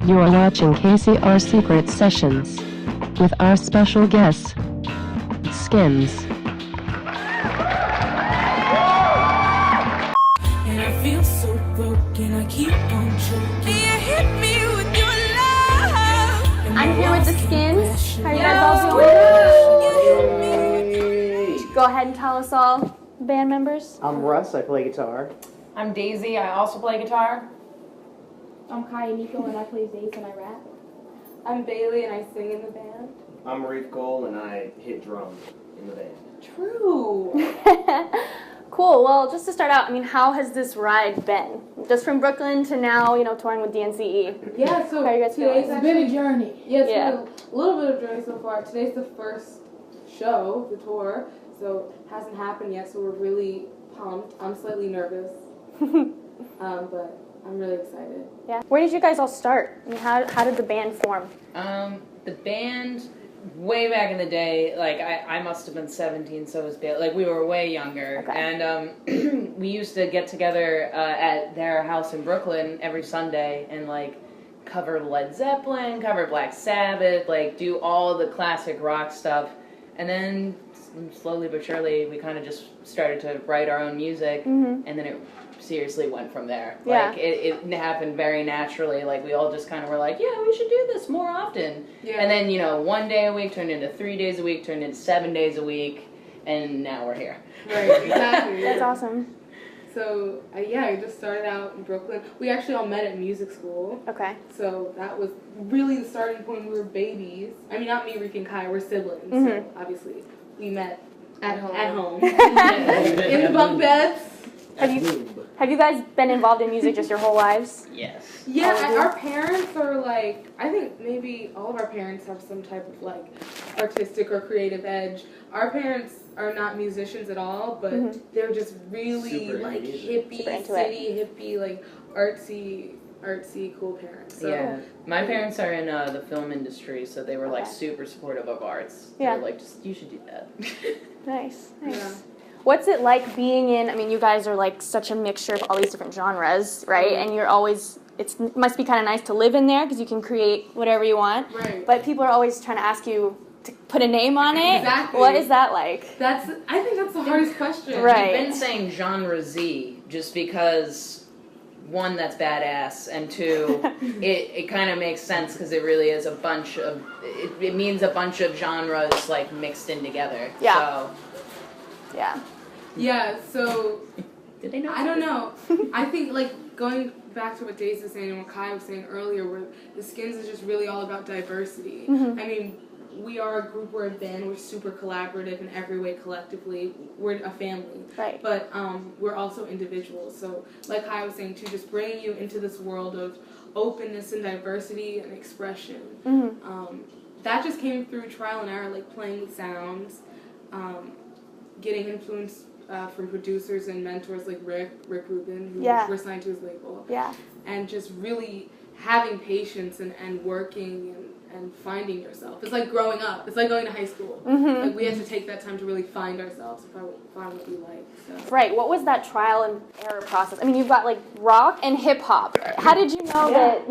You are watching KCR Secret Sessions with our special guests, Skins. And I feel so broken, I keep on choking. You hit me with your love. I'm here with the Skins. How are you guys all doing? Go ahead and tell us all, band members. I'm Russ, I play guitar. I'm Daisy, I also play guitar. I'm Kai Nico and I play bass and I rap. I'm Bailey and I sing in the band. I'm Reef Cole and I hit drums in the band. True. Cool. Well, just to start out, how has this ride been? Just from Brooklyn to now, touring with DNCE. Yeah, so how are you guys feeling? it's been a journey. Yeah, it's Yeah. been a little bit of a journey so far. Today's the first show, the tour, so it hasn't happened yet, so we're really pumped. I'm slightly nervous, but I'm really excited. Yeah. Where did you guys all start? How did the band form? The band, way back in the day, I must have been 17, so was Bailey. We were way younger. Okay. And we used to get together at their house in Brooklyn every Sunday and, cover Led Zeppelin, cover Black Sabbath, do all the classic rock stuff. And then, slowly but surely, we kind of just started to write our own music, and then it seriously went from there. Yeah. It happened very naturally. We all just kind of were like, yeah, we should do this more often. Yeah. And then, 1 day a week turned into 3 days a week, turned into 7 days a week, and now we're here. Right, exactly. That's awesome. So, we just started out in Brooklyn. We actually all met at music school. Okay. So that was really the starting point when we were babies. Not me, Reef, and Kai. We're siblings. So obviously, we met at home. In the bunk beds. Have you guys been involved in music just your whole lives? Yes. Yeah, our parents are I think maybe all of our parents have some type of artistic or creative edge. Our parents are not musicians at all, but they're just really Super hippie, Super into city, hippie, artsy, cool parents. So, Yeah. My parents are in the film industry, so they were Okay. super supportive of arts. Yeah. They were you should do that. Nice. Yeah. What's it like being in, you guys are such a mixture of all these different genres, right? And you're always, it must be kind of nice to live in there because you can create whatever you want. Right. But people are always trying to ask you to put a name on it. Exactly. What is that like? I think that's the hardest question. Right. We've been saying genre Z just because, one, that's badass, and two, it kind of makes sense because it really is a bunch of, it means a bunch of genres mixed in together. Yeah. So, Yeah. Yeah, so did they know? I don't know. I think going back to what Daisy was saying and what Kai was saying earlier, where the Skins is just really all about diversity. We are a group, we're a band, we're super collaborative in every way collectively. We're a family. Right. But we're also individuals. So like Kai was saying too, just bringing you into this world of openness and diversity and expression. That just came through trial and error, playing with sounds, getting influence from producers and mentors like Rick Rubin, who we're signed to his label. Yeah. And just really having patience and working and finding yourself. It's like growing up. It's like going to high school. We had to take that time to really find ourselves, find what we like. So. Right. What was that trial and error process? You've got rock and hip hop. How did you know that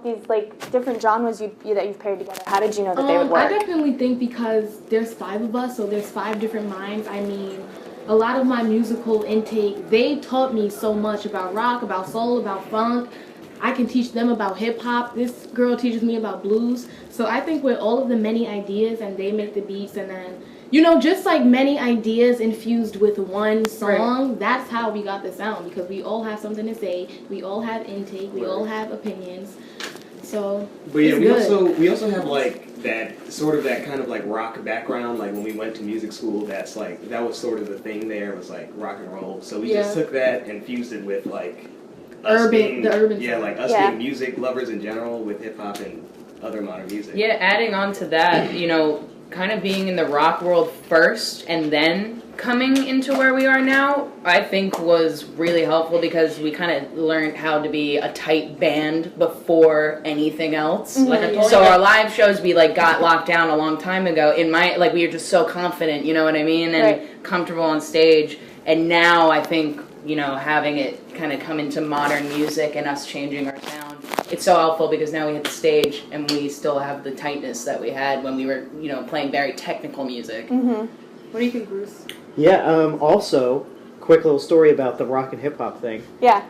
these different genres that you've paired together? How did you know that they would work? I definitely think because there's 5 of us, so there's 5 different minds. A lot of my musical intake, they taught me so much about rock, about soul, about funk. I can teach them about hip-hop. This girl teaches me about blues. So I think with all of the many ideas and they make the beats and then, just many ideas infused with one song, that's how we got the sound because we all have something to say. We all have intake. We all have opinions. So, but yeah, it's we also have that kind of rock background. When we went to music school, that's that was sort of the thing there was rock and roll. So we just took that and fused it with the urban us being music lovers in general with hip hop and other modern music. Yeah, adding on to that, kind of being in the rock world first and then coming into where we are now, I think was really helpful because we kind of learned how to be a tight band before anything else. So our live shows, we got locked down a long time ago. We were just so confident, you know what I mean, and comfortable on stage. And now I think, having it kind of come into modern music and us changing our sound, it's so helpful because now we hit the stage and we still have the tightness that we had when we were, playing very technical music. Mm-hmm. What do you think, Bruce? Yeah, also, quick little story about the rock and hip-hop thing. Yeah.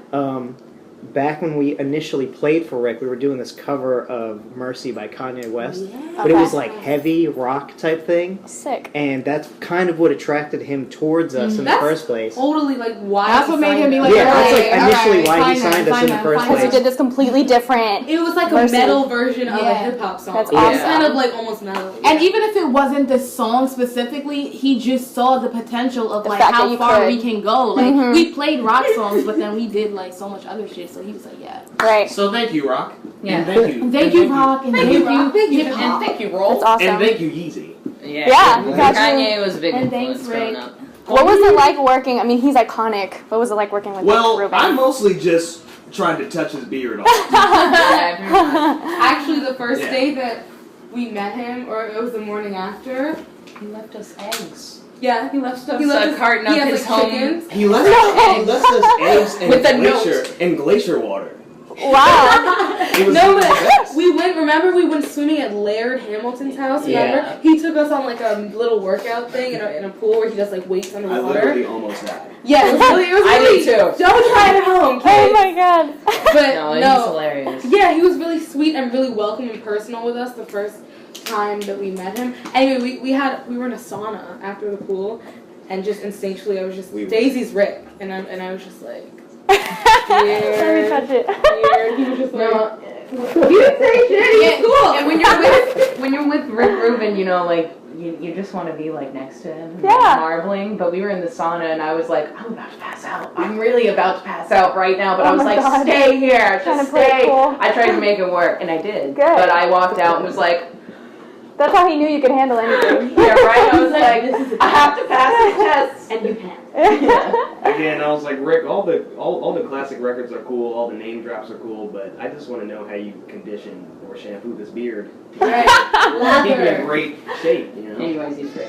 Back when we initially played for Rick, we were doing this cover of Mercy by Kanye West. Yeah. But it was Okay. like heavy rock type thing. Sick. And that's kind of what attracted him towards us in the That's first place. Totally like why. That's he what made signed him be us. like, Yeah, that's like alright, initially why he fine then, signed us fine in the then, first fine Because you place. did this completely different. It was like Mercy. a metal version of a Yeah. hip hop song. That's It was awesome. kind of like almost metal. And even if it wasn't the song specifically, he just saw the potential of The like fact that how you far could. we can go. Like Mhm. we played rock songs, but then we did like so much other shit. So he was like, yeah. Right. So thank you, Rock. Yeah. And thank you. Thank you, Rock, and thank you, hip And hop. thank you, Roll. That's awesome. And thank you, Yeezy. Yeah, we got you. Kanye was a big And influence thanks, growing Rick. up. What was it like working? I mean, he's iconic. What was it like working with Well, Ruben? I'm mostly just trying to touch his beard off. Yeah, pretty much. Actually, the first Yeah. day that we met him, or it was the morning after. He left us eggs. Yeah, he left stuff. He So left carton up he had, his like, home. chickens. He left us eggs and With a glacier water. Wow. It was No, the but best. we went swimming at Laird Hamilton's house, remember? Yeah. He took us on like a little workout thing in a pool where he does like weights I underwater. literally almost died. Yeah, it was really, I did too. Don't try it at home, Oh kids. my god. But No, he's no, hilarious. yeah, he was really sweet and really welcoming and personal with us the first time that we met him. Anyway, we were in a sauna after the pool, and just instinctually I was just We were. Daisy's Rick, and I was just like, Let me touch it. weird. He was just like, No. you didn't say shit. Yeah, He's cool. And when you're with Rick Rubin, you just want to be like next to him, Yeah. marbling. But we were in the sauna, and I was like, I'm about to pass out. I'm really about to pass out right now. But I Oh was my like, God. stay here, Trying just to play it stay. cool. I tried to make it work, and I did. Good. But I walked out and was like, That's how he knew you could handle anything. yeah, right. I was like, I have to pass the test, and you can. Again, I was like, Rick, all the classic records are cool, all the name drops are cool, but I just want to know how you condition or shampoo this beard to Right. keep it in Lather. great shape, you know? Anyways, he's great.